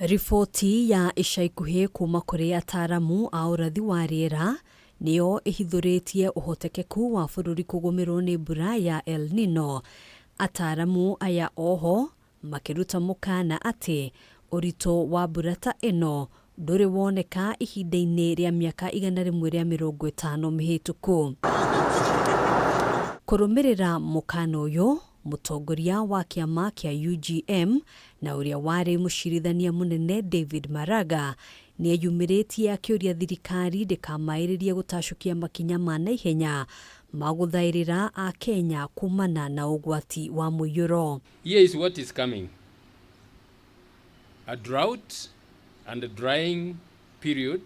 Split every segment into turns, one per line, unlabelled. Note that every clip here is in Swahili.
Riboti ya ica ikuhĩ kuma kuri ataramu a ũrathi wa rĩera nĩyo ihithũrĩtie ũhotekeku wa bũrũri kũgũmĩrwo nĩ mbura ya NINO. Ataramu aya oho makiruta mukana atĩ ũritũ wa mbura ta ĩno ndũrĩ woneka ihinda-inĩ rĩa mĩaka 150 mĩhĩtũku. Kũrũmĩrĩra mukana ũyũ, Mutongoria wa KIAMA kĩa UGM na ũrĩa warĩ mũcirithania mũnene David Maraga nĩeyumĩrĩtie akĩũria thirikari ndĩkamairirie gũtacũkia makinya ma naihenya ma gũthaĩrĩra a Kenya kumana na ũgwati wa mũiyũro.
Here is what is coming. A drought and a drying period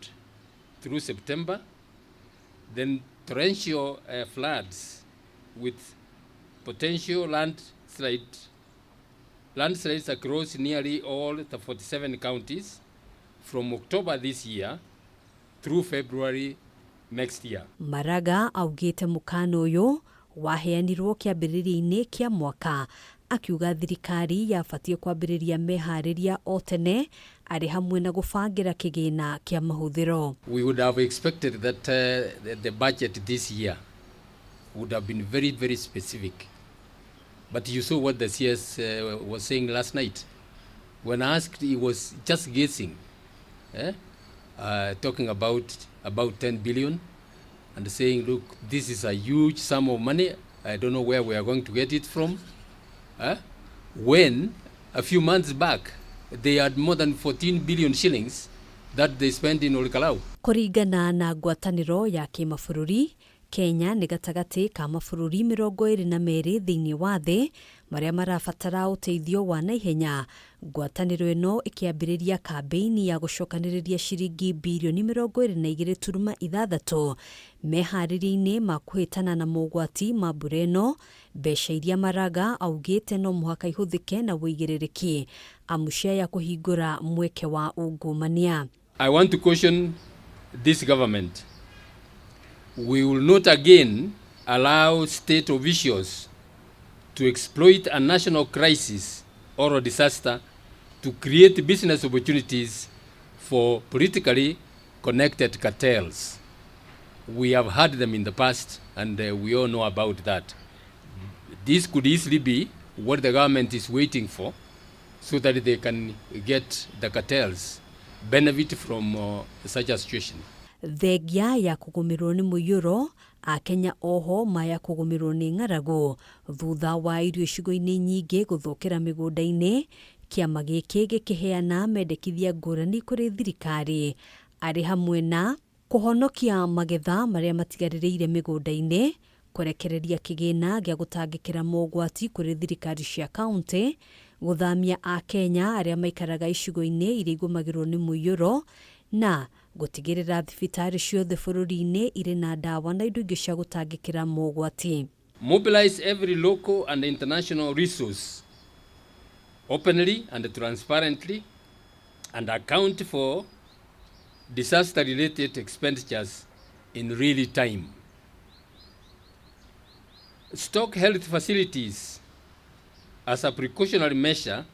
through September, then torrential floods with potential landslides across nearly all the 47 counties from October this year through February next year.
Maraga augĩte mukana ũyũ waheanirwo kĩambĩrĩria-inĩ kĩa mwaka, akiuga thirikari yabatie kwambĩrĩria meharĩria o tene arĩ hamwe na gũbangĩra kĩgĩna kĩa mahũthĩro.
We would have expected that the budget this year would have been very, very specific. But you saw what the CS was saying last night. When asked, he was just guessing, talking about 10 billion and saying, look, this is a huge sum of money. I don't know where we are going to get it from. When a few months back, they had more than 14 billion shillings that they spent in Olikalau.
Kũringana na ngwatanĩro ya kĩmabũrũri, Kenya nĩ gatagatĩ ka mabũrũri 22 thĩinĩ wa thĩ marĩa marabatara ũteithio wa naihenya. Ngwatanĩro ĩno ĩkĩambĩrĩria kambĩini ya gũcokanĩrĩria ciringi bilioni 22.6 meharĩria-inĩ ma kũhĩtana na mogwati ma mbura ĩno. Mbeca iria Maraga augĩte no mũhaka ihũthĩke na wĩigĩrĩrĩki amucia ya kũhingũra mweke wa ungumania.
I want to caution this government. We will not again allow state officials to exploit a national crisis or a disaster to create business opportunities for politically connected cartels. We have had them in the past and we all know about that. This could easily be what the government is waiting for so that they can get the cartels benefit from such a situation.
Thengia ya kũgũmĩrwo nĩ mũiyũro, a Kenya oho maya kũgũmĩrwo nĩ ng'aragu thutha wa irio icigo-inĩ nyingĩ gũthũkĩra mĩgũnda-inĩ. Kĩama gĩkĩ gĩkĩheana mendekithia ngũrani kũrĩ thirikari arĩ hamwe na kũhonokia magetha marĩa matigarĩrĩire mĩgũnda-inĩ, kũrekereria kĩgĩna gĩa gũtangĩkĩra mogwati kũrĩ thirikari cia kaunti, gũthamia a Kenya arĩa maikaraga icigo-inĩ iria igũmagĩrwo nĩ mũiyũro, na gũtigĩrĩra thibitarĩ ciothe bũrũri-inĩ irĩ na ndawa na indo ingĩ cia gũtangĩkĩra mogwati.
Mobilize every local and international resource openly and transparently and account for disaster-related expenditures in real time. Stock health facilities as a precautionary measure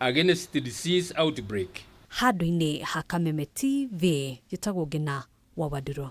against the disease outbreak.
Handũ-inĩ ha Kameme TV, njĩtagwo Ngina wa Waduro.